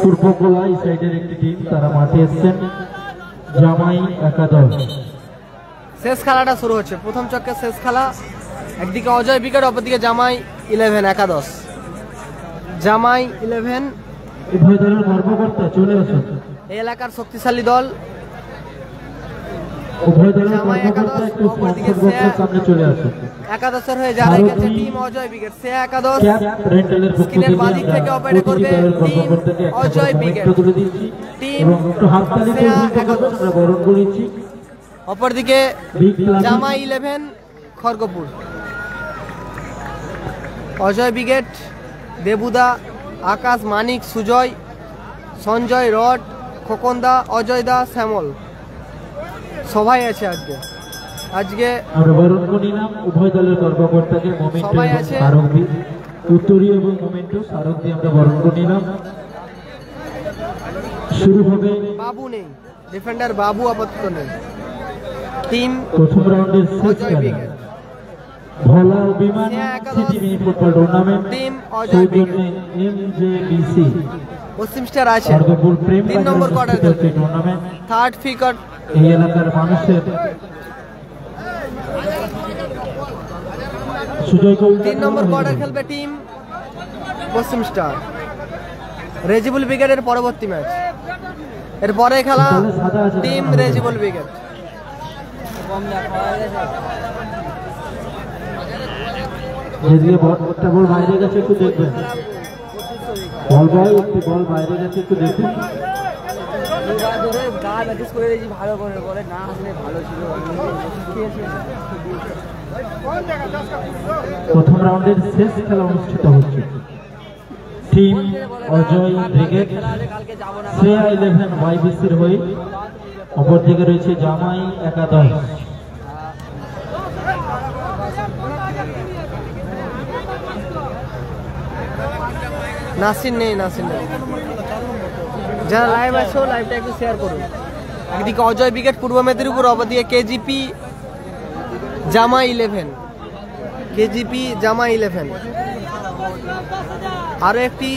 পূর্বকোলা এই সাইডের একটি টিম, তারা মাঠে এসেছেন জামাই একাদশ। শেষ খেলাটা শুরু হচ্ছে, প্রথম চক্রের শেষ খেলা। একদিকে অজয় উইকেট, অপরদিকে জামাই 11 একাদশ। জামাই 11 উভয় দলের কর্মকর্তা চলে আসুন। এই এলাকার শক্তিশালী দল। উভয় দলের কর্মকর্তা একটু স্পন্সর বক্সের সামনে চলে আসুন। একাদশের হয়ে যারা গেছে টিম অজয় উইকেট, সে একাদশ। রেন্টালের পক্ষ স্ক্রিনের বাঁ দিক থেকে অপারেট করবে টিম অজয় উইকেট, টিম সে একাদশ। আমরা বরণ করেছি। অপরদিকে জামাই 11 খড়গপুর। অজয় উইকেট, দেবুদা, আকাশ, মানিক, সুজয়, সঞ্জয়, রড, খোকনদা, অজয় দা, শ্যামল সবাই আছে আজকে আমরা বরণ করে নিলাম উভয় দলের কর্মকর্তাকে। মোমেন্টো এবং সারথী, উত্তরীয় এবং মোমেন্টো সারথী আমরা বরণ করে নিলাম। শুরু হবে। বাবু নেই, ডিফেন্ডার বাবু আপাতত নেই। টিম প্রথম রাউন্ডের শেষ খেলা Bhola Biman city mini football tournament. Team Ajay wicket, MJBC Paschim star আছে। খড়গপুর প্রেম 3 নম্বর কোয়ার্টার খেলবে টুর্নামেন্ট। থার্ড ফিকার এই এলাকার মানুষের সুজয় 3 নম্বর কোয়ার্টার খেলবে টিম পশ্চিম স্টার। রেজিবুল ব্রিগেডের পরবর্তী ম্যাচ, এর পরে খেলা টিম রেজিবুল ব্রিগেড। যেদিকে বলটা বল বাইরে গেছে একটু দেখবেন। বল বয় একটু বল বাইরে গেছে একটু দেখবেন। প্রথম রাউন্ডের শেষ খেলা অনুষ্ঠিত হচ্ছে। টিম অজয় ব্রিগেড শ্রেয়া 11 ওয়াইবিসির হয়ে, অপরদিকে রয়েছে জামাই একাদশ। নাসির নেই, যারা লাইভ আছো লাইভটা একটু শেয়ার করুন। একদিকে অজয় উইকেট পূর্ব মেদিনীপুর, অপরদিকে কেজিপি জামা 11। কেজিপি জামা 11 আরো একটি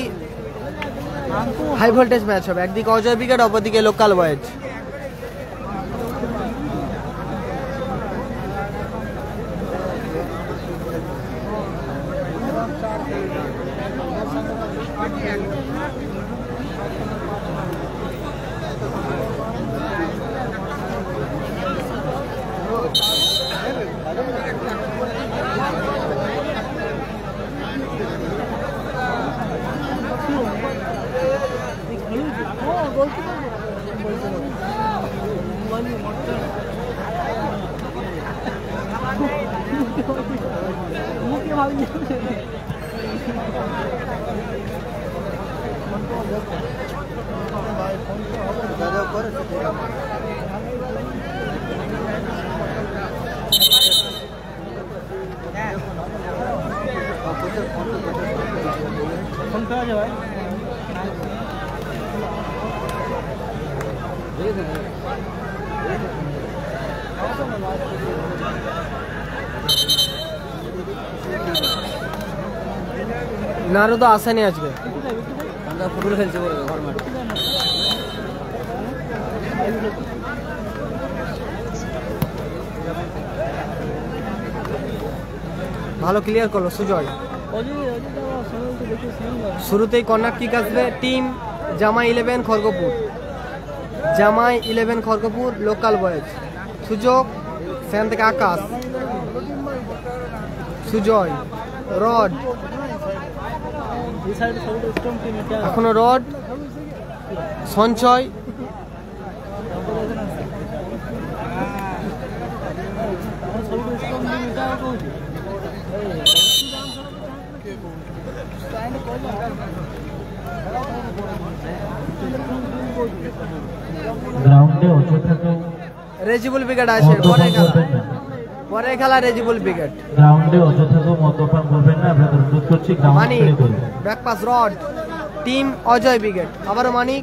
হাই ভোল্টেজ ম্যাচ হবে। একদিকে অজয় উইকেট, অপরদিকে লোকাল বয়েজ। নারুদা আসেনি আজকে, ফুটবল খেলছে বলে ঘর মাঠে। ভালো ক্লিয়ার করলো সুজয়। শুরুতেই কর্নার কিক আসবে টিম জামাই 11 খড়গপুর। জামাই 11 খড়গপুর লোকাল বয়েজ। সুযোগ সেখান থেকে আকাশ, সুজয়, রড, এখনো রড, সঞ্চয়, গ্রাউন্ডে অযথা রেজিবুল ব্রিগেড আছে। পরে খেলা রেজিবুল ব্রিগেড। গ্রাউন্ডে অযথা মদ্যপান করবেন না, আমরা অনুরোধ করছি। মানিক ব্যাকপাস, রড, টিম অজয় ব্রিগেড। আবারও মানিক,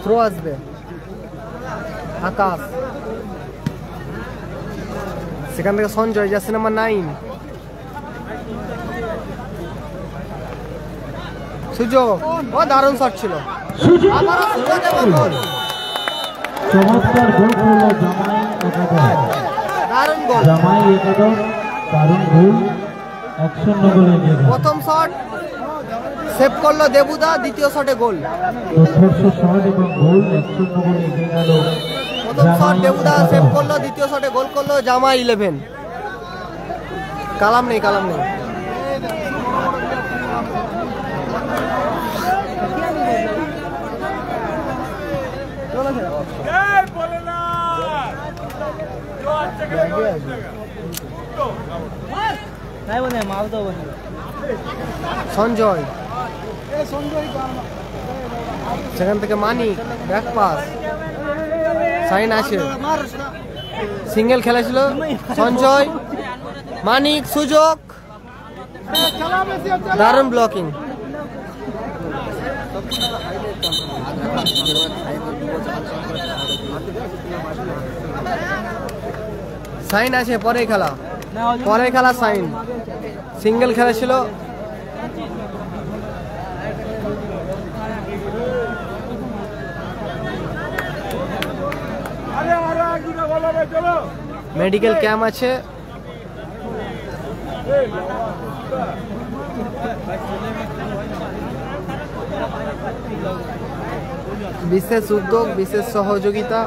থ্রো আসবে আকাশ, সেখান থেকে সঞ্জয়, জার্সি নাম্বার 9। সুযোগ, ও দারুণ শট ছিল। আবারও সুযোগ এবং গোল। চমৎকার গোল করলো জামাই একাদশ। দারুণ গোল। জামাই একাদশ দারুণ গোল। 1-0 গোলে এগিয়ে গেল। প্রথম শট সেভ করলো দেবুদা, দ্বিতীয় শটে গোল। দুর্ধর্ষ শট এবং গোল। 1-0 গোলে এগিয়ে গেল। প্রথম শট দেবুদা সেভ করলো, দ্বিতীয় শটে গোল করলো জামা 11। কালাম নেই, কালাম নেই। সঞ্জয়, সেখান থেকে মানিক, ব্যাক পাস, সাইন আছে, সিঙ্গেল খেলেছিল সঞ্জয়, মানিক, সুযোগ, দারুণ ব্লকিং। সাইন আছে, পরের খেলা সাইন, সিঙ্গেল খেলেছিল। মেডিকেল ক্যাম্প আছে। বিশেষ উদ্যোগ, বিশেষ সহযোগিতা।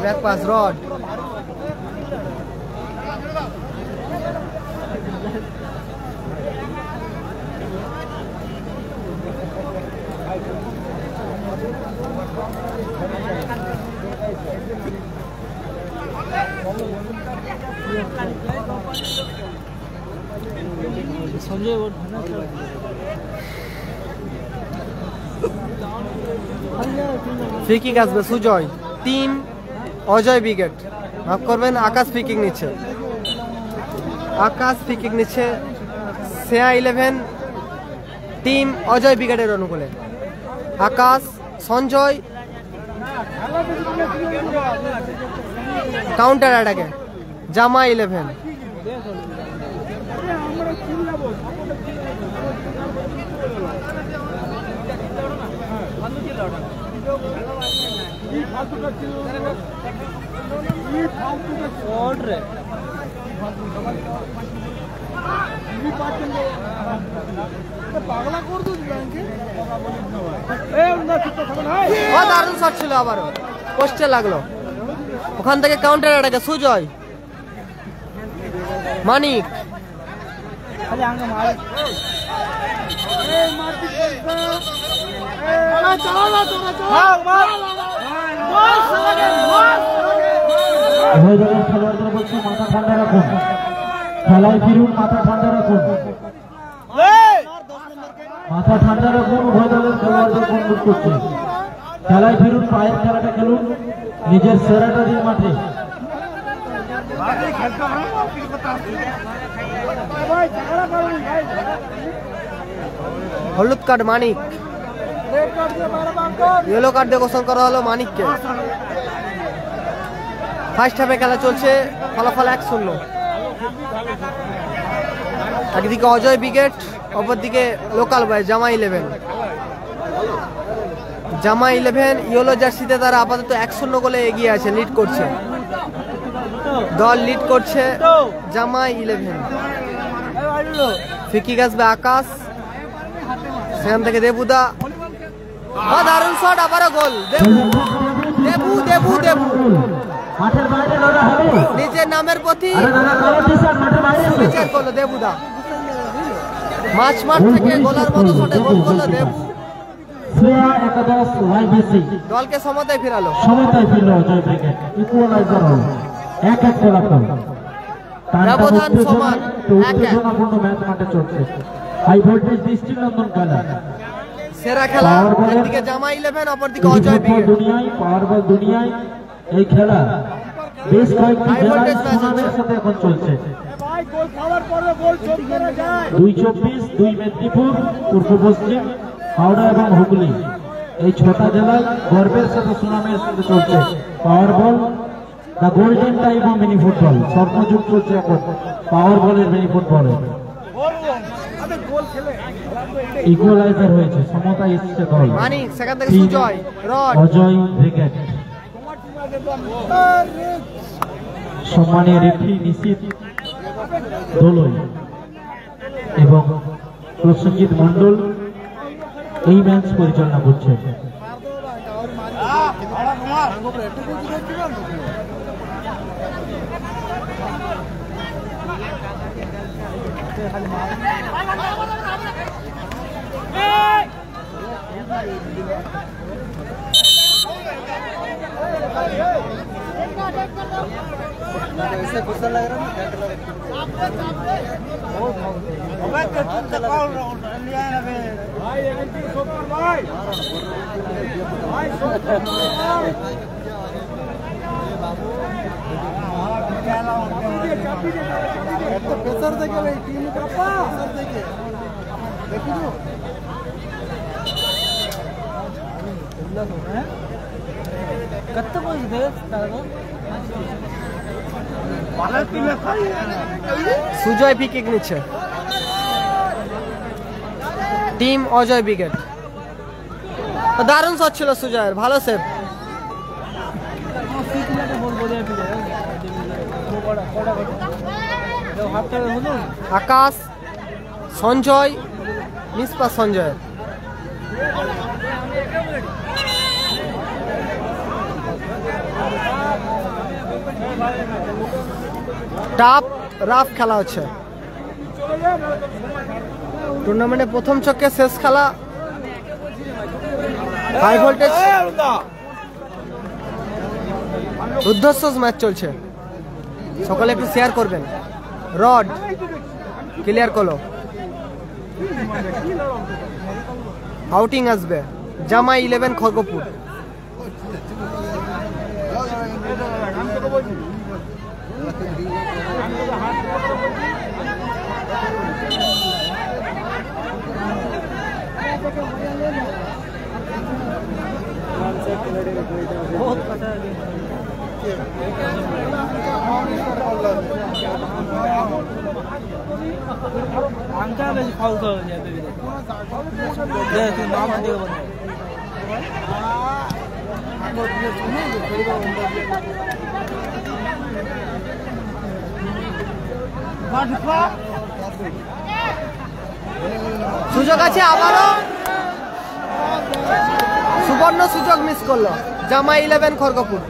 Back pass, rod, free kick আসবে সুজয়, 3, অজয় উইকেট। মাফ করবেন, আকাশ ফ্রি কিক নিচ্ছে। আকাশ ফ্রি কিক নিচ্ছে। সেয়া 11, টিম অজয় উইকেটের অনুকূলে। আকাশ, সঞ্জয়, কাউন্টার অ্যাটাকে জামা 11। দারুণ শট ছিল, আবারও পোস্টে লাগলো। ওখান থেকে কাউন্টার অ্যাটাকে সুজয়, মানিক, উভয় দলের খেলোয়াড়দের বলছে মাথা ঠান্ডা রাখুন, খেলায় ফিরুন, মাথা ঠান্ডা রাখুন, মাথা ঠান্ডা রাখুন। উভয় দলের খেলোয়াড়দের অনুরোধ করছে খেলায় ফিরুন, পায়ের খেলাটা খেলুন, নিজের সেরাটা দিন মাঠে। হলুদ কার্ড মানিক, ইয়েলো কার্ড দিয়ে ঘোষণা করা হলো মানিককে। ফার্স্ট হাফে খেলা চলছে, ফলাফল 1-0। একদিকে অজয় উইকেট, অপরদিকে লোকাল বয় জামা 11। জামা 11 ইয়েলো জার্সিতে তারা আপাতত 1-0 গোলে এগিয়ে আছে, লিড করছে দল, লিড করছে জামা 11। ফিকি আসবে আকাশ, সেখান থেকে দেবুদা, দারুণ শট, আবারও গোল। দেবু দেবু দেবু নিজের নামের প্রতি বিচার করলো দেবুদা। মাঠ থেকে গোলার মতো শটে গোল করলো দেবু, দলকে সমতায় ফিরালো। ব্যবধান সমান, 1-1। সেরা খেলা, একদিকে জামা 11 অপরদিকে অজয় ব্রিগেড। দুনিয়ায় পাওয়ারবল দুনিয়ায় এই খেলা বেশ কয়েকটি জেলায় সুনামের সাথে এখন চলছে। 224, 2 মেদিনীপুর, পূর্ব পশ্চিম, হাওড়া এবং হুগলি এই 6টা জেলায় গর্বের সাথে সুনামের সাথে চলছে powerball, the golden time of mini football. স্বর্ণযুগ চলছে এখন পাওয়ার বলের মিনি ফুটবলে। ইকুয়ালাইজার হয়েছে, সমতা এসছে দল। মানিক সেখান থেকে সুজয়, রড, অজয় ব্রিগেড। সম্মানীয় রেফারি নিশিত দোলই এবং প্রসেনজিৎ মন্ডল এই ম্যাচ পরিচালনা করছেন। সুজয় ফ্রি কিক নিচ্ছে, টিম অজয় ব্রিগেড। দারুণ শট ছিল সুজয়ের, ভালো সেভ। আকাশ, সঞ্জয়, মিসপাস সঞ্জয়। টাপ রাফ খেলা হচ্ছে টুর্নামেন্টে প্রথম চক্রে শেষ খেলা। হাই ভোল্টেজ রুদ্ধশ্বাস ম্যাচ চলছে, সকলে একটু শেয়ার করবেন। রড ক্লিয়ার করলো, আউটিং আসবে জামা 11 খড়গপুর। সুযোগ আছে আবারও, সুবর্ণ সুযোগ মিস করলো জামা 11 খড়গপুর।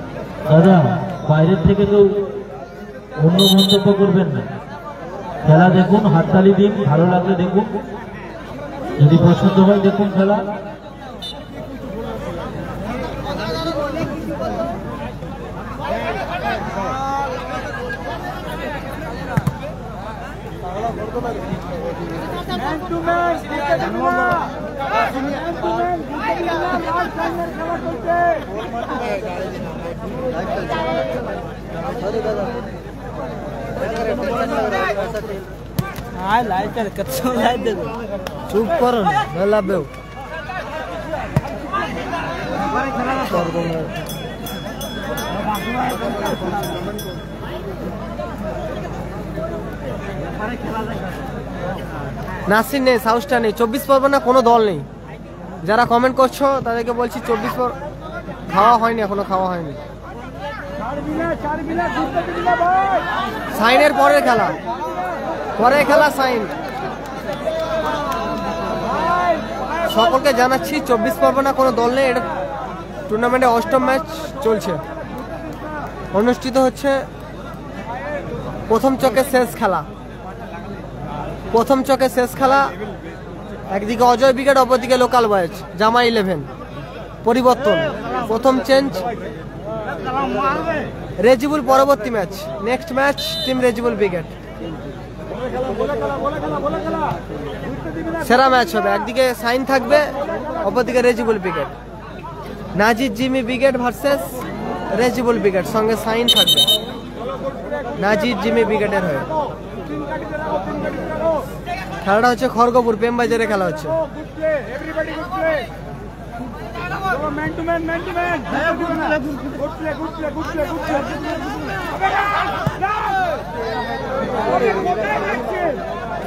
দাদা বাইরের থেকে তো অন্য মন্তব্য করবেন না, খেলা দেখুন, হাততালি দিন, ভালো লাগলে দেখুন, যদি পছন্দ হয় দেখুন খেলা। চুপ করো লাভেও নাসির নেই, সাউসটা নেই, 24 পরগনা কোনো দল নেই। যারা কমেন্ট করছো তাদেরকে বলছি 24 খাওয়া হয়নি, এখনো খাওয়া হয়নি। সাইনের পরের খেলা, সাইন। সকলকে জানাচ্ছি 24 পরগনা কোনো দল নেই, এটা টুর্নামেন্টে অষ্টম ম্যাচ চলছে, অনুষ্ঠিত হচ্ছে প্রথম চকের শেষ খেলা। একদিকে অজয় ব্রিগেড, অপরদিকে লোকাল বয়েজ জামা 11। পরিবর্তন, প্রথম চেঞ্জ রেজিবুল, পরবর্তী match next match team Rezibul brigade. সেরা ম্যাচ হবে, একদিকে সাইন থাকবে, অপরদিকে রেজিবল ব্রিগেড। নাজির জিমি ব্রিগেড ভার্সেস রেজিবল ব্রিগেড, সঙ্গে সাইন থাকবে নাজির জিমি ব্রিগেডের হয়ে। খেলাটা হচ্ছে খড়গপুর প্রেমবাজারে খেলা হচ্ছে।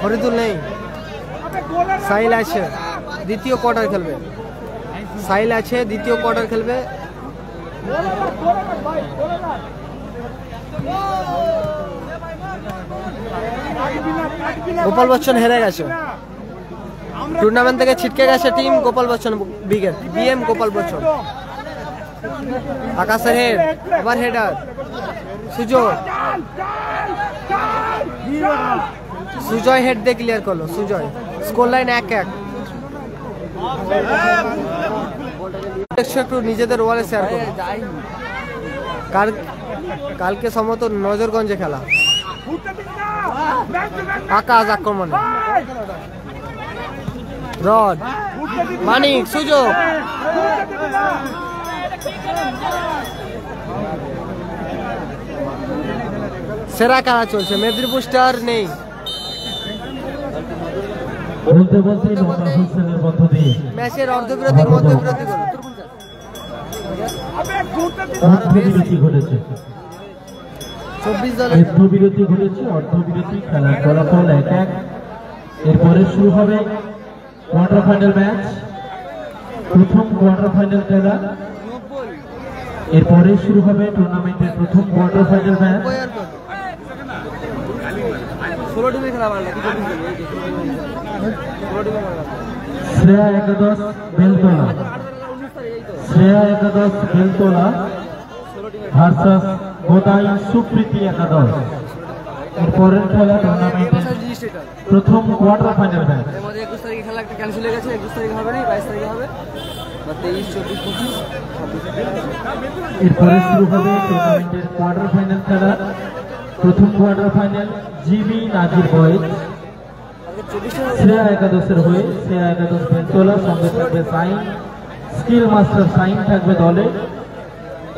ফরিদুল নেই, সাইল আছে, দ্বিতীয় কোয়ার্টার খেলবে। সাইল আছে, দ্বিতীয় কোয়ার্টার খেলবে। গোপাল বচ্চন হেরে গেছে, টুর্নামেন্ট থেকে ছিটকে গেছে team Gopal Bachchan brigade, BM Gopal Bachchan. আকাশের হেড, এবার হেডার সুজয় হেড দিয়ে ক্লিয়ার করলো সুজয়। Score line 1-1। একটু নিজেদের ওয়ালে শেয়ার করো। কালকে সম্ভবত নজরগঞ্জে খেলা। আকাশ আক্রমণে, রড, মানিক, সুযোগ। সেরা খেলা চলছে, মেদিনীপুর স্টার নেই। ম্যাচের অর্ধবিরতির মধ্যবিরতি ঘটেছে, 24 দলের অর্ধবিরতি ঘটেছে। অর্ধবিরতি খেলার ফলাফল 1-1। এরপরে শুরু হবে কোয়ার্টার ফাইনাল ম্যাচ, প্রথম কোয়ার্টার ফাইনাল খেলা। এরপরে শুরু হবে টুর্নামেন্টের প্রথম কোয়ার্টার ফাইনাল ম্যাচ। শ্রেয়া একাদশ বেলতলা, শ্রেয়া একাদশ বেলতলা ভার্সাস গোদাই সুপ্রীতি একাদশ। এরপরের খেলা টুর্নামেন্টের প্রথম কোয়ার্টার ফাইনাল ম্যাচ। 21 তারিখে খেলা একটা ক্যান্সেল হয়ে গেছে, 21 তারিখে হবে না, 22 তারিখে হবে। 23, 24, 25, 26। এরপরে শুরু হবে টুর্নামেন্টের কোয়ার্টার ফাইনাল খেলা, প্রথম কোয়ার্টার ফাইনাল জিবি নাজির বয়েজ শ্রেয়া একাদশের হয়ে। শ্রেয়া একাদশ বেলতলা, সঙ্গে থাকবে সাইন, স্কিল মাস্টার সাইন থাকবে দলে।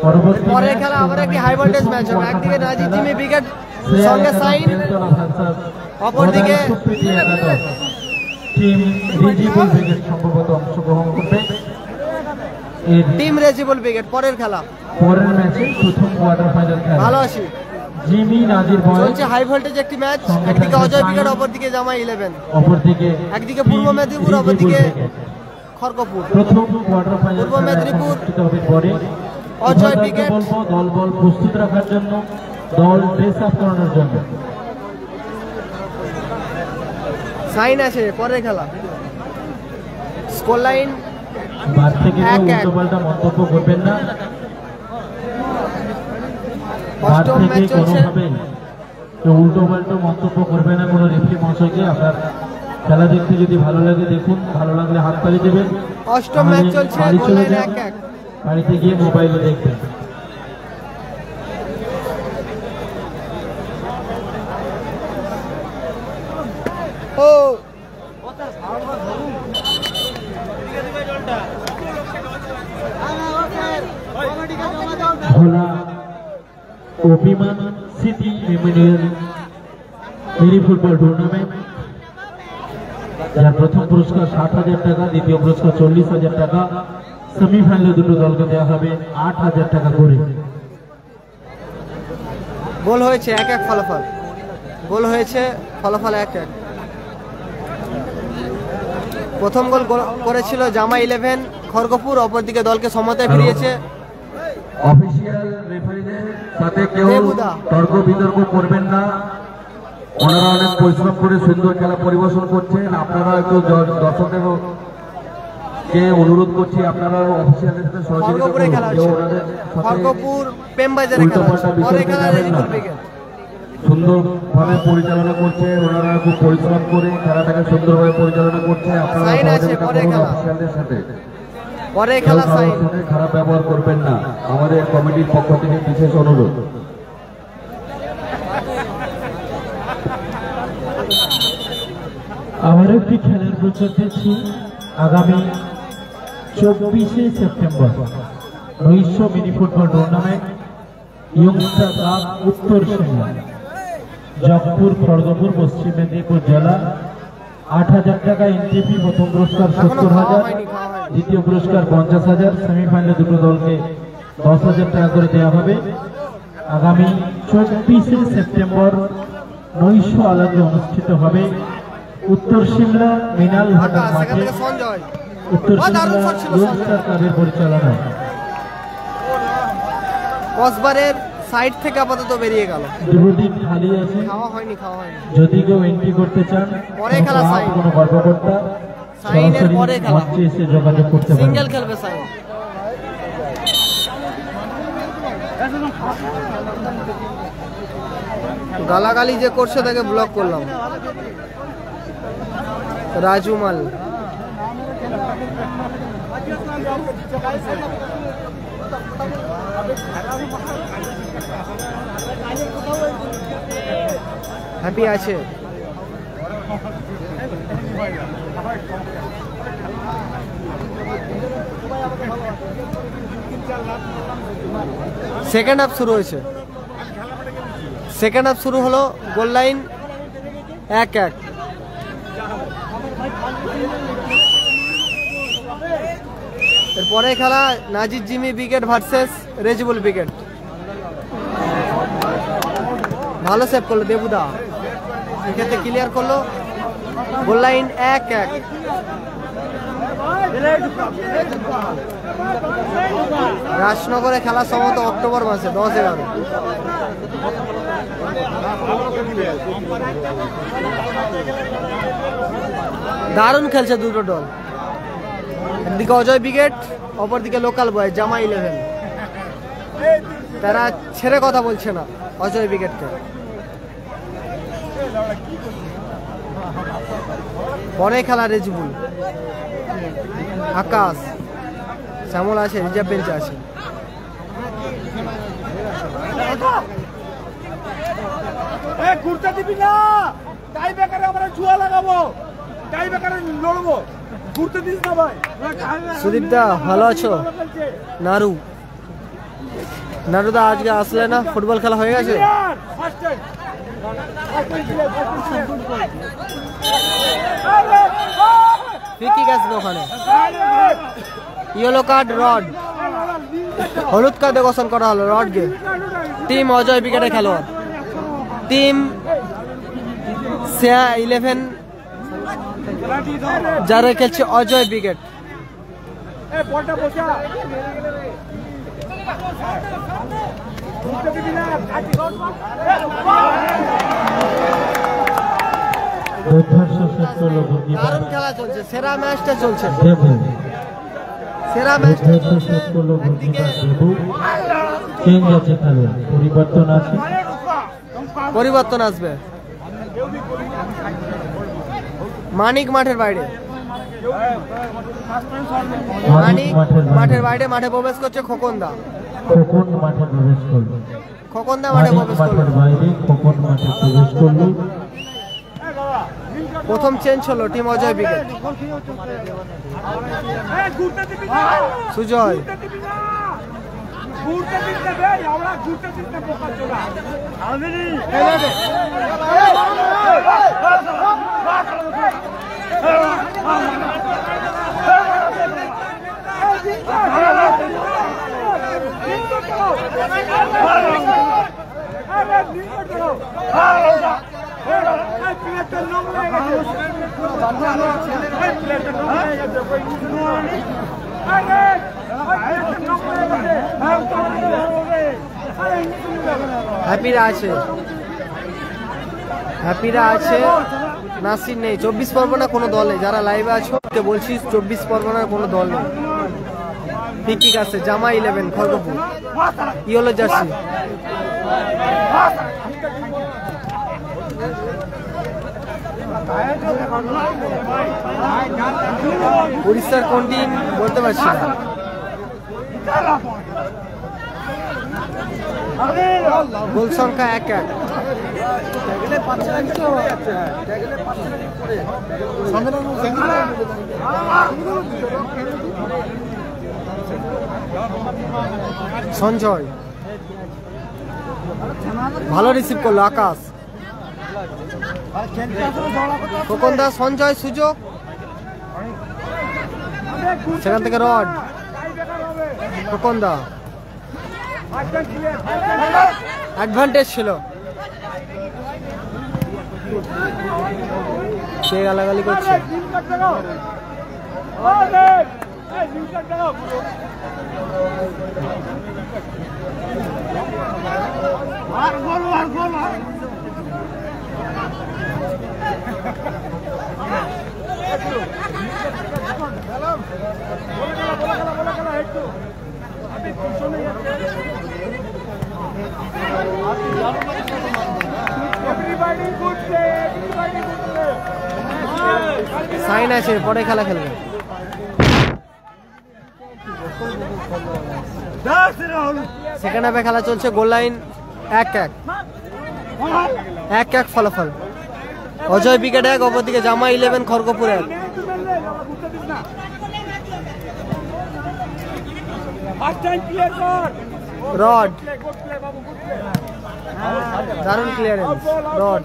পরবর্তী পরের খেলা আবার একটি হাই ভোল্টেজ ম্যাচ হবে, একদিকে নাজির জিমি ব্রিগেড সঙ্গে সাইন, অপরদিকে টিম রেজিবল ব্রিগেড সম্ভবত অংশগ্রহণ করবে। টিম রেজিবল ব্রিগেড পরের খেলা, পরের ম্যাচে প্রথম কোয়ার্টার ফাইনাল খেলা। ভালো আছি, জিমি নাজির বয়েজ চলছে হাই ভোল্টেজ একটি ম্যাচ, একদিকে অজয় ব্রিগেড, অপরদিকে জামা 11, অপরদিকে একদিকে পূর্ব মেদিনীপুর, অপরদিকে খড়গপুর। প্রথম কোয়ার্টার ফাইনাল পূর্ব মেদিনীপুর হবে পরে। অজয় ব্রিগেড দল বল প্রস্তুত রাখার জন্য, দল ড্রেস আপ করানোর জন্য। সাইন আছে পরের খেলা। স্কোর লাইন বার থেকে উল্টো পাল্টা মন্তব্য করবেন না, বার থেকে কোনোভাবে উল্টো পাল্টা মন্তব্য করবে না কোনো রেফারি মহাশয়কে। আপনার খেলা দেখতে যদি ভালো লাগে দেখুন, ভালো লাগলে হাততালি দেবেন। অষ্টম ম্যাচ চলছে, গোল লাইন 1-1। বাড়িতে গিয়ে মোবাইলে দেখবেন। ও ভোলা অভিমান সিটি মেমোরিয়াল মেরি ফুটবল টুর্নামেন্ট, যার প্রথম পুরস্কার 60,000 টাকা, দ্বিতীয় পুরস্কার 40,000 টাকা। সেমিফাইনালে দুটো দলকে দেওয়া হবে 8,000 টাকা করে। গোল হয়েছে 1-1 ফলাফল, গোল হয়েছে ফলাফল 1-1। প্রথম গোল করেছিল জামা 11 খড়গপুর, অপরদিকে দলকে সমতায় ফিরিয়েছে অফিসিয়াল রেফারিদের সাথে কেউ দেবুদা। তর্ক বিতর্ক করবেন না, ওনারা অনেক পরিশ্রম করে সুন্দর খেলা পরিবেশন করছেন। আপনারা একটু দর্শকদের কে অনুরোধ করছি, আপনারা অফিসিয়ালদের সাথে সহযোগিতা খড়গপুরে করুন। খেলা কেউ হচ্ছে, ওনাদের সাথে খড়গপুর প্রেমবাজারে খেলা হচ্ছে। উল্টোপাল্টা পরের বিতর্কে খেলা যাবেন রেজিবল না। ব্রিগেড সুন্দরভাবে পরিচালনা করছে, ওনারা খুব পরিশ্রম করে খেলাটাকে সুন্দরভাবে পরিচালনা করছে। আপনারা সাইন আছে সহযোগিতা পরের করুন খেলা। অফিসিয়ালদের সাথে। পরের খেলা কেউ সাইন। কারোর সাথে খারাপ ব্যবহার করবেন না, আমাদের কমিটির পক্ষ থেকে বিশেষ অনুরোধ। আবার একটি খেলার প্রচার দিচ্ছি আগামী 24শে সেপ্টেম্বর নৈশ মিনি ফুটবল টুর্নামেন্ট ইয়ংস্টার ক্লাব উত্তর সিংলা জগপুর খড়গপুর পশ্চিম মেদিনীপুর জেলা 8,000 টাকা এন্ট্রি ফি। প্রথম পুরস্কার 70,000, দ্বিতীয় পুরস্কার 50,000। সেমিফাইনালে দুটো দলকে 10,000 টাকা করে দেওয়া হবে। আগামী 24শে সেপ্টেম্বর নৈশ আলাদে অনুষ্ঠিত হবে উত্তর সিমলা মিনাল ভাটার মাঠে উত্তর সিমলা ইয়ংস্টার ক্লাবের পরিচালনা। কসবারের সাইড থেকে আপাতত বেরিয়ে গেল, দুদিন খালি আছে, খাওয়া হয়নি। যদি কেউ এন্ট্রি করতে চান পরে খেলা সাইন, কোনো কর্মকর্তা সাইনের পরে খেলা, মঞ্চে এসে যোগাযোগ করতে পারেন। সিঙ্গেল খেলবে সাইন। গালাগালি যে করছে তাকে ব্লক করলাম। রাজু মাল হ্যাপি আছে। সেকেন্ড হাফ শুরু হয়েছে, সেকেন্ড হাফ শুরু হলো, গোল লাইন 1-1। এরপরে খেলা Nazir Jimmy brigade versus Rejibul brigade. ভালো সেভ করলো দেবুদা, এক্ষেত্রে ক্লিয়ার করলো। Goal line 1-1। রাজনগরে খেলা সম্ভবত অক্টোবর মাসে 10-11। দারুণ খেলছে দুটো দল, একদিকে অজয় ব্রিগেড, অপরদিকে লোকাল বয় জামা 11। তারা ছেড়ে কথা বলছে না অজয় ব্রিগেডকে। পরে খেলা রেজিবুল, আকাশ শ্যামল আছে, রিজার্ভ বেঞ্চে আছে। ঘুরতে দিবি না, টাই বেকারে আমরা জুয়া লাগাবো, টাই বেকারে লড়বো, ঘুরতে দিস না ভাই। সুদীপ দা ভালো আছো? নারু, নারুদা আজকে আসলে না, ফুটবল খেলা হয়ে গেছে। ফ্রি আসবে ওখানে। ইয়েলো কার্ড রড, হলুদ কার্ডে ঘোষণ করা হলো রডকে। টিম অজয় ব্রিগেডের খেলোয়াড়, টিম সেয়া 11 যারা খেলছে অজয় ব্রিগেড। দারুণ খেলা চলছে, সেরা ম্যাচটা চলছে, সেরা ম্যাচটা চলছে। পরিবর্তন আসবে। মানিক মাঠের বাইরে, মানিক মাঠের বাইরে, মাঠে প্রবেশ করছে খোকনদা। খোকনদা মাঠে প্রবেশ করলো। প্রথম চেঞ্জ হলো টিম অজয় ব্রিগেড। সুজয় হ্যাপিরা আছে, হ্যাপিরা আছে, নাসির নেই। 24 পরগনা কোনো দল নেই। যারা লাইভে আছো বলছি 24 পরগনার কোনো দল নেই। ঠিক আছে, জামা 11 খড়গপুর, ইয়েলো জার্সি। উড়িষ্যার কোন টিম বলতে পারছি না। গোল সংখ্যা 1-1। সঞ্জয় ভালো রিসিভ করলো। আকাশ, খোকন দা, সঞ্জয়, সুযোগ, সেখান থেকে রড, খোকন দা অ্যাডভান্টেজ ছিল, সে গালাগালি করছে। সাইন আছে, পরে খেলা খেলবে। সেকেন্ড হাফে খেলা চলছে, গোল লাইন 1-1 ফলাফল। অজয় উইকেট 1, অপরদিকে জামা 11 খড়গপুর 1। রড দারুণ ক্লিয়ারেন্স, রড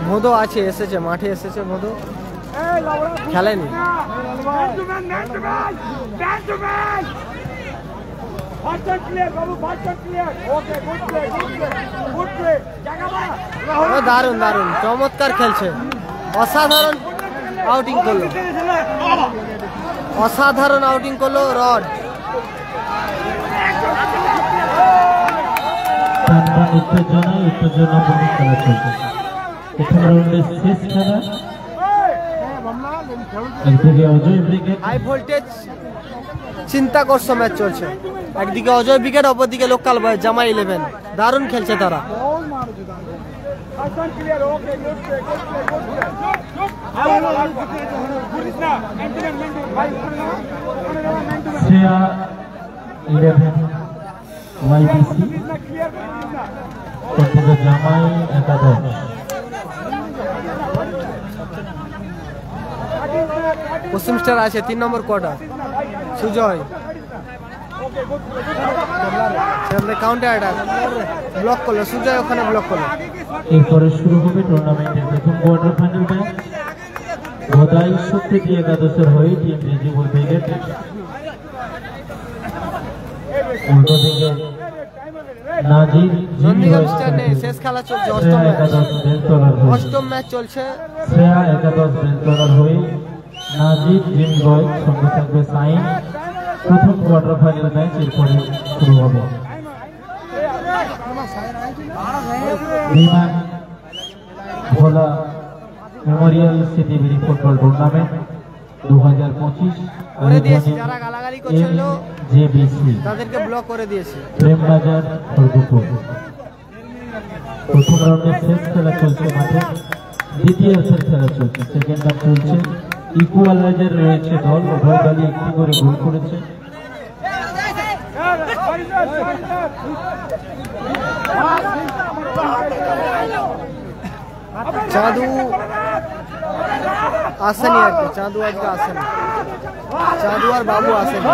মধু আছে, এসেছে মাঠে, এসেছে মধু, খেলেনি। দারুণ দারুণ চমৎকার খেলছে, অসাধারণ আউটিং করলো, অসাধারণ আউটিং করলো রড। উত্তেজনাপূর্ণ খেলা চলছে। প্রথম রাউন্ডের শেষ খেলা, একদিকে অজয় ব্রিগেড, হাই ভোল্টেজ চিন্তাকর্ষ ম্যাচ চলছে। একদিকে অজয় ব্রিগেড, অপরদিকে লোকাল বয় জামা 11। দারুণ খেলছে তারা। শ্রেয়া 11 ওয়াইবিসি, অপরদিকে জামাই 11। পশ্চিম স্টার আছে 3 number quarter, Sujoy counter attack, block করলো সুজয়, ওখানে ব্লক করলো। এরপরে শুরু হবে টুর্নামেন্টের প্রথম কোয়ার্টার ফাইনাল ম্যাচ। ভোদাই সত্যি একাদশের হয়ে টিম রিজিবল ব্রিগেড, উল্টো দিকে নাজির শেষ খেলা চলছে, অষ্টম ম্যাচ চলছে। শ্রেয়া একাদশ বেলতলার হয়ে নাজির জিম রয়, সঙ্গে থাকবে সাইন। প্রথম কোয়ার্টার ফাইনাল ম্যাচ এরপরে শুরু হবে। Biman Bhola memorial city BD football tournament 2025 করে দিয়েছি। যারা গালাগালি করছিল জেবিসি তাদেরকে ব্লক করে দিয়েছি। প্রেমবাজার খড়গপুর। প্রথম রাউন্ডের শেষ খেলা চলছে মাঠে, দ্বিতীয়ার্ধের খেলা চলছে। সেকেন্ড হাফ চলছে, ইকুয়ালাইজার রয়েছে দল, উভয় দলই একটি করে গোল করেছে। চাঁদু আসেনি আর কি, চাঁদু আজকে আসেনি, চাঁদু আর বাবু আসেনি।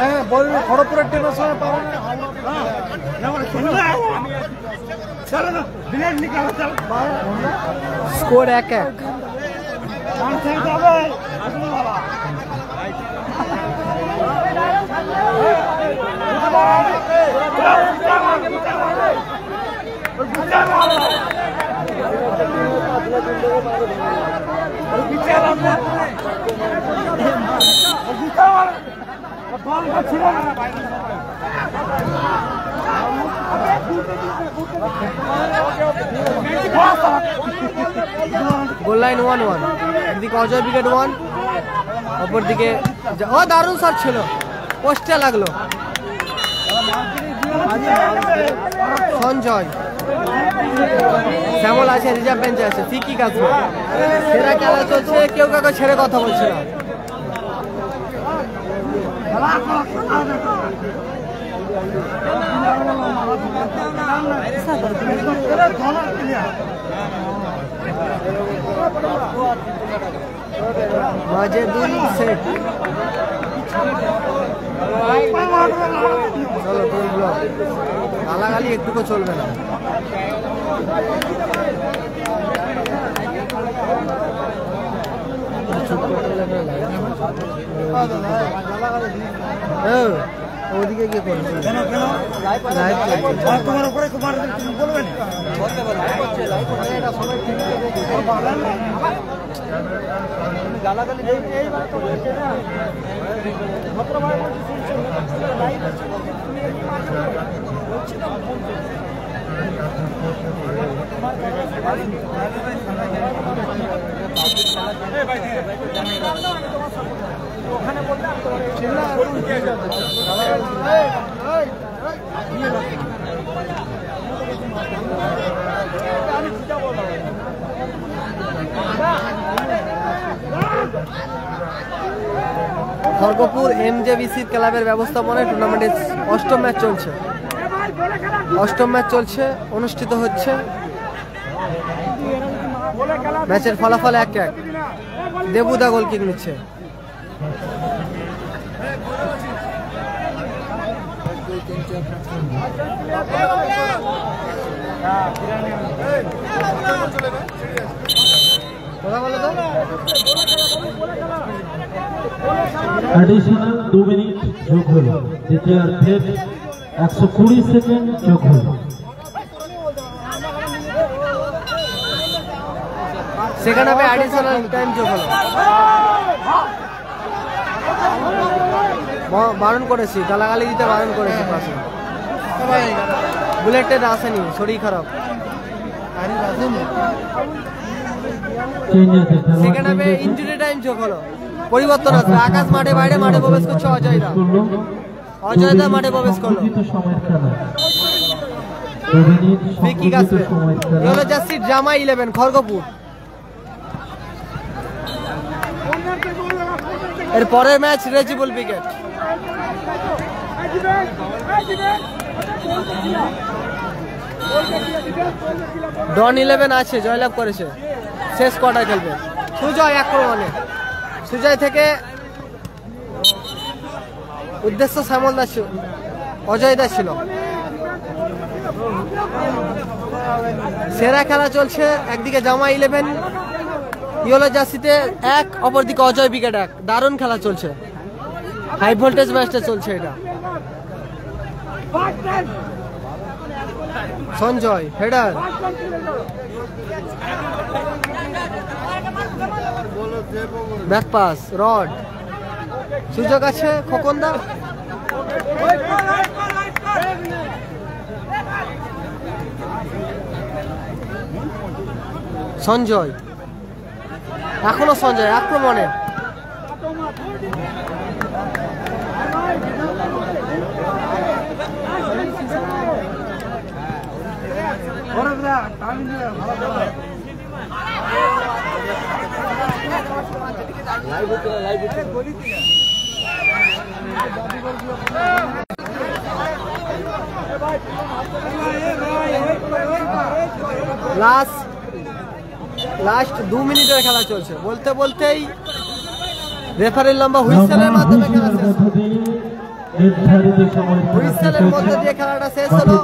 হ্যাঁ বলবি খড়গপুরের ট্রেনের সময় পাবো না স্কোর 1-1। Goal line 1-1। একদিকে অজয় উইকেট 1, অপর দিকে ও দারুণ শট ছিল, পোস্টে লাগলো। সঞ্জয়, শ্যামল আছে, রিজার্ভ বেঞ্চে আছে, ফিকি আসবে। সেরা খেলা চলছে, কেউ কাউকে ছেড়ে কথা বলছে না। মাঝে 2 সেট। চলো 2 ব্লক, গালাগালি একটুকু চলবে না। ওদিকে কি করছে? তোমার উপরে বলবেন খড়গপুর MJBC ক্লাবের ব্যবস্থাপনায় টুর্নামেন্টের অষ্টম ম্যাচ চলছে, অনুষ্ঠিত হচ্ছে। ম্যাচের ফলাফল 1-1। দেবুদা গোল কিক নিচ্ছে। অ্যাডিশনাল 2 মিনিট যোগ হলো, দ্বিতীয়ার্ধের 120 সেকেন্ড যোগ হলো। সেকেন্ড হাফে অ্যাডিশনাল টাইম যোগ হলো। বারণ করেছি, গালাগালি দিতে বারণ করেছি পাশে। বুলেটের আসেনি, শরীর খারাপ। সেকেন্ড হাফে ইনজুরি টাইম যোগ হলো, পরিবর্তন আসবে। আকাশ মাঠে বাইরে, মাঠে প্রবেশ করছে অজয়দা। অজয়দা মাঠে প্রবেশ করলো। ইয়েলো জার্সি জামা 11 খড়গপুর। এর পরের ম্যাচ রেজিবল উইকেট। ডন 11 আছে, জয়লাভ করেছে, শেষ কোয়ার্টার খেলবে। সুজয় আক্রমণে, সুজয় থেকে উদ্দেশ্য শ্যামল দাস, অজয় দাস ছিল। সেরা খেলা চলছে, একদিকে জামা 11 ইয়েলো জার্সিতে 1, অপরদিকে অজয় উইকেট 1। দারুণ খেলা চলছে, হাই ভোল্টেজ ম্যাচটা চলছে এটা। Sanjay header, back pass, rod, সুযোগ আছে খোকনদা। সঞ্জয়, এখনো সঞ্জয় আক্রমণে। লাস্ট 2 মিনিটের খেলা চলছে, বলতে বলতেই রেফারির লম্বা হুইসেলের মাধ্যমে খেলা শেষ। নির্ধারিত সময় হুইসেলের মধ্যে দিয়ে খেলাটা শেষ হলো।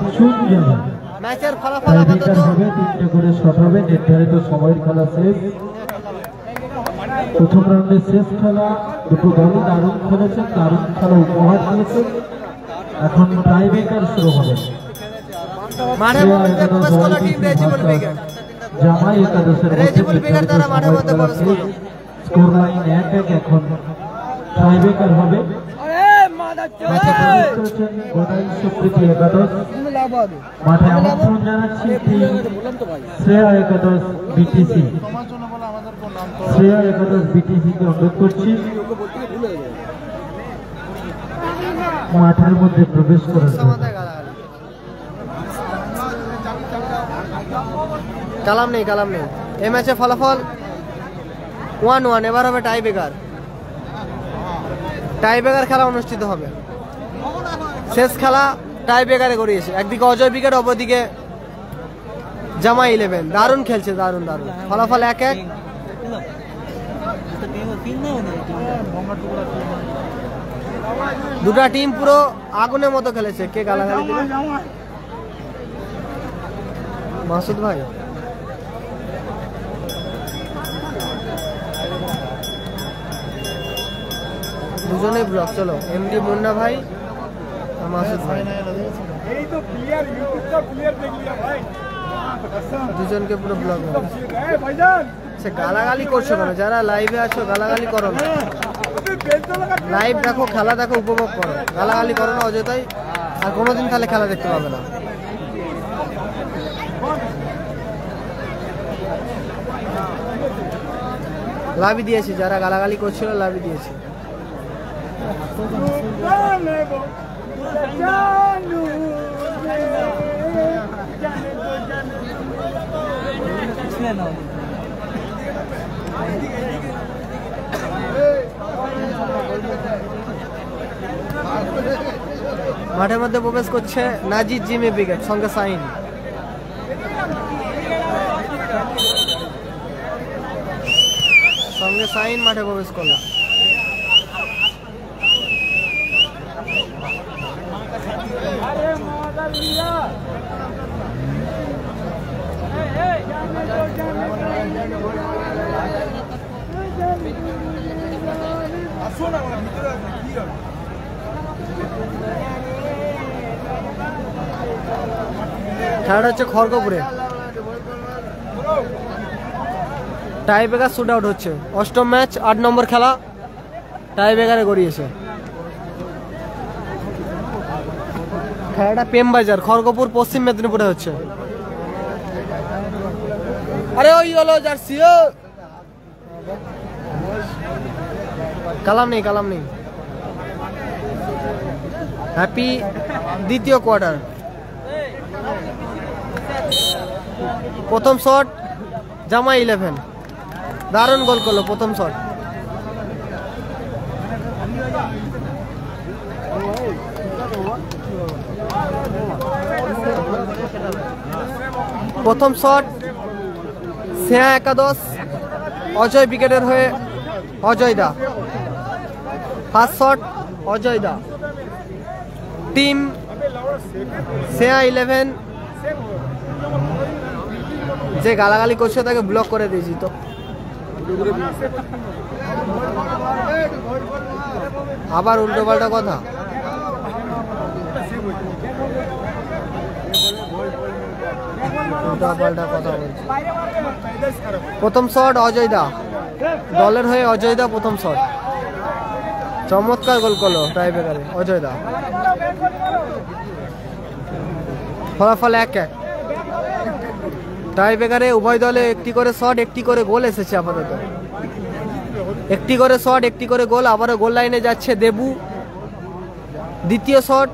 ম্যাচের ফলাফল আপাতত হবে 3টে করে শট হবে। নির্ধারিত সময়ের খেলা শেষ। প্রথম রাউন্ডের শেষ খেলা, দুটো দলই দারুণ খেলেছে, দারুণ খেলা উপহার দিয়েছে। এখন টাইব্রেকার শুরু হবে। মাঠের মধ্যে প্রবেশ করলো টিম রেজিবল ব্রিগেড। জামাই একাদশের রেজিবল ব্রিগেড তারা মাঠের মধ্যে প্রবেশ করলো। Score line 1-1। এখন টাইব্রেকার হবে। ম্যাচে প্রবেশ করেছেন গোটাই সুপ্রীতি একাদশ। মাঠে আমন্ত্রণ জানাচ্ছি শ্রেয়া একাদশ বিটিসি। শ্রেয়া একাদশ বিটিসি কে অনুরোধ করছি মাঠের মধ্যে প্রবেশ করেছে। কালাম নেই এই ম্যাচে ফলাফল 1-1। এবার হবে টাইব্রেকার খেলা অনুষ্ঠিত হবে। শেষ খেলা টাইব্রেকারে করিয়েছে। একদিকে অজয় ব্রিগেড, অপরদিকে জামা 11। দারুণ খেলছে, দারুণ। ফলাফল 1-1। দুটা টিম পুরো আগুনের মতো খেলেছে। কে গালাগালি দিল? মাসুদ ভাই। দুজনেই ব্লক। চলো, এমডি মুন্না ভাই আর মাসুদ ভাই, এই তো প্লেয়ার, ইউটিউব का প্লেয়ার দেখ लिया भाई। দুজনকে পুরো ব্লক। ए भाईजान, সে গালাগালি করছো কেন? যারা লাইভে আছো গালাগালি করো না। अबे बेल तो लगा। লাইভ দেখো, খেলা দেখো, উপভোগ করো। গালাগালি করো না অযথাই, আর কোনোদিন তাহলে খেলা দেখতে পাবে না। লাভই দিয়েছি, যারা গালাগালি করছিল লাভই দিয়েছি। जाने वो जानू रे, जाने वो जानू। মাঠের মধ্যে প্রবেশ করছে নাজিদ জিমি ব্রিগেড, সঙ্গে সাইন। মাঠে প্রবেশ করলো। খেলাটা হচ্ছে খড়গপুরে। টাই ব্রেকার শুট আউট হচ্ছে। অষ্টম ম্যাচ, 8 নম্বর খেলা, টাই ব্রেকারে গড়িয়েছে। খেলাটা প্রেমবাজার, খড়গপুর, পশ্চিম মেদিনীপুরে হচ্ছে। আরে ওই হলো জার্সি, কালাম নেই, কালাম নেই। হ্যাপি দ্বিতীয় কোয়ার্টার। প্রথম শট জামা 11, দারুণ গোল করলো প্রথম শট। প্রথম শট শ্রেয়া একাদশ, অজয় ব্রিগেডের হয়ে অজয় দা। ফার্স্ট শট অজয় দা। টিম শ্রেয়া 11 যে গালাগালি করছে তাকে ব্লক করে দিয়েছি তো। আবার উল্টো পাল্টা কথা। প্রথম শট অজয় দা, দলের হয়ে অজয় দা প্রথম শট। চমৎকার গোল করলো টাই ব্রেকারে অজয় দা। ফলাফল 1-1। টাই ব্রেকারে উভয় দলে একটি করে শট, একটি করে গোল এসেছে আপাতত। একটি করে শট, একটি করে গোল। আবারও গোল লাইনে যাচ্ছে দেবু। দ্বিতীয় শট,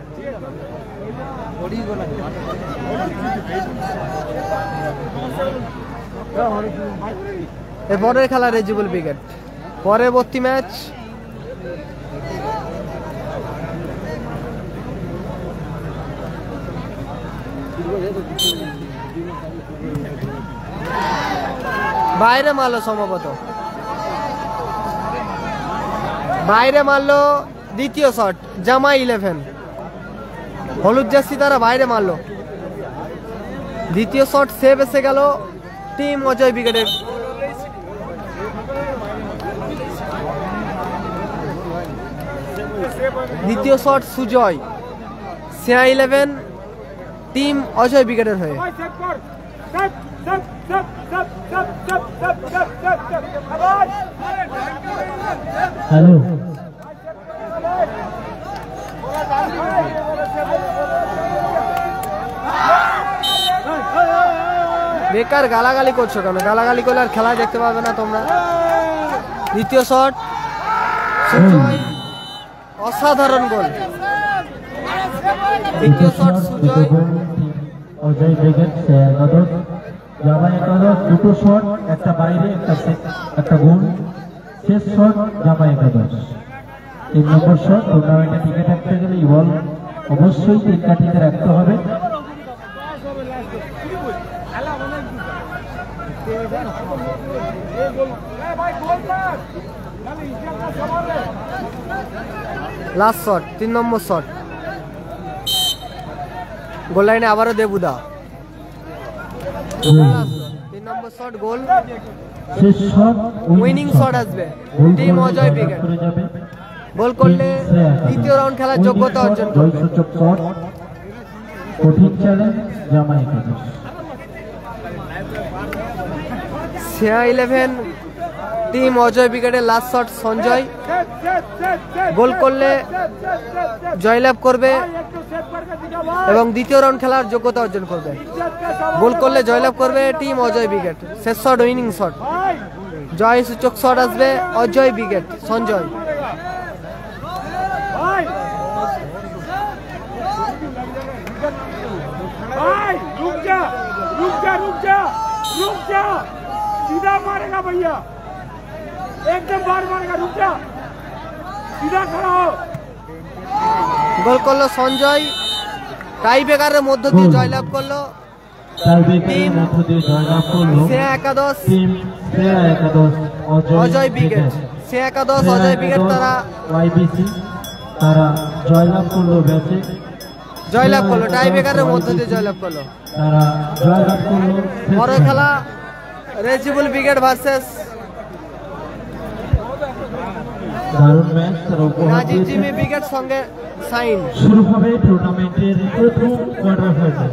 এরপরের খেলা রেজিবল ব্রিগেড। পরবর্তী ম্যাচ বাইরে মারলো সম্ভবত, বাইরে মারলো দ্বিতীয় শট জামা 11 হলুদ জার্সি তারা বাইরে মারলো। দ্বিতীয় শট সেভ এসে গেল টিম অজয় ব্রিগেডের। দ্বিতীয় শট সুজয়, সিয়া 11 টিম অজয় ব্রিগেডের হয়ে। হ্যালো বেকার গালাগালি করছো কেন? গালাগালি করলে আর খেলা দেখতে পাবে না তোমরা। দ্বিতীয় শট সুজয়, অসাধারণ গোল। দ্বিতীয় শট সুজয়, অজয় ব্রিগেড একাদশ, জামা একাদশ দুটো শট, একটা বাইরে একটা গোল। শেষ শট জামা একাদশ। 3 নম্বর শট। টুর্নামেন্টে টিকে থাকতে গেলে এই বল অবশ্যই 3 কাঠিতে রাখতে হবে। লাস্ট শট 3 নম্বর শট, গোল লাইনে আবারও দেবুদা। 3 নম্বর শট গোল, শেষ শট উইনিং শট আসবে টিম অজয় ব্রিগেড। গোল করলে দ্বিতীয় রাউন্ড খেলার যোগ্যতা অর্জন করবে। কঠিন চ্যালেঞ্জ জামা একাদশ। সিয়া 11 টিম অজয় ব্রিগেডের লাস্ট শট সঞ্জয়, গোল করলে জয়লাভ করবে এবং দ্বিতীয় রাউন্ড খেলার যোগ্যতা অর্জন করবে। গোল করলে জয়লাভ করবে টিম অজয় ব্রিগেড। শেষ শট উইনিং শট, জয় সূচক শট আসবে অজয় ব্রিগেড সঞ্জয়। सीधा मारेगा भैया, एकदम बार मारेगा, रुक जा, सीधा खड़ा हो। গোল করলো সঞ্জয়, টাই ব্রেকারের মধ্য দিয়ে জয়লাভ করলো টাইব্রেকারের মধ্য দিয়ে জয়লাভ করলো সিয়া একাদশ টিম সিয়া একাদশ অজয় ব্রিগেড। সিয়া একাদশ অজয় ব্রিগেড তারা ওয়াইবিসি তারা জয়লাভ করলো ম্যাচে, জয়লাভ করলো, টাই ব্রেকারের মধ্য দিয়ে জয়লাভ করলো। তারা জয়লাভ করলো। বড় খেলা রেজিবুল ব্রিগেড ভার্সেস দারুণ ম্যাচ তারা উপহার নাজিব দিয়েছে। জিমি ব্রিগেড সঙ্গে সাইন। শুরু হবে টুর্নামেন্টের প্রথম কোয়ার্টার ফাইনাল।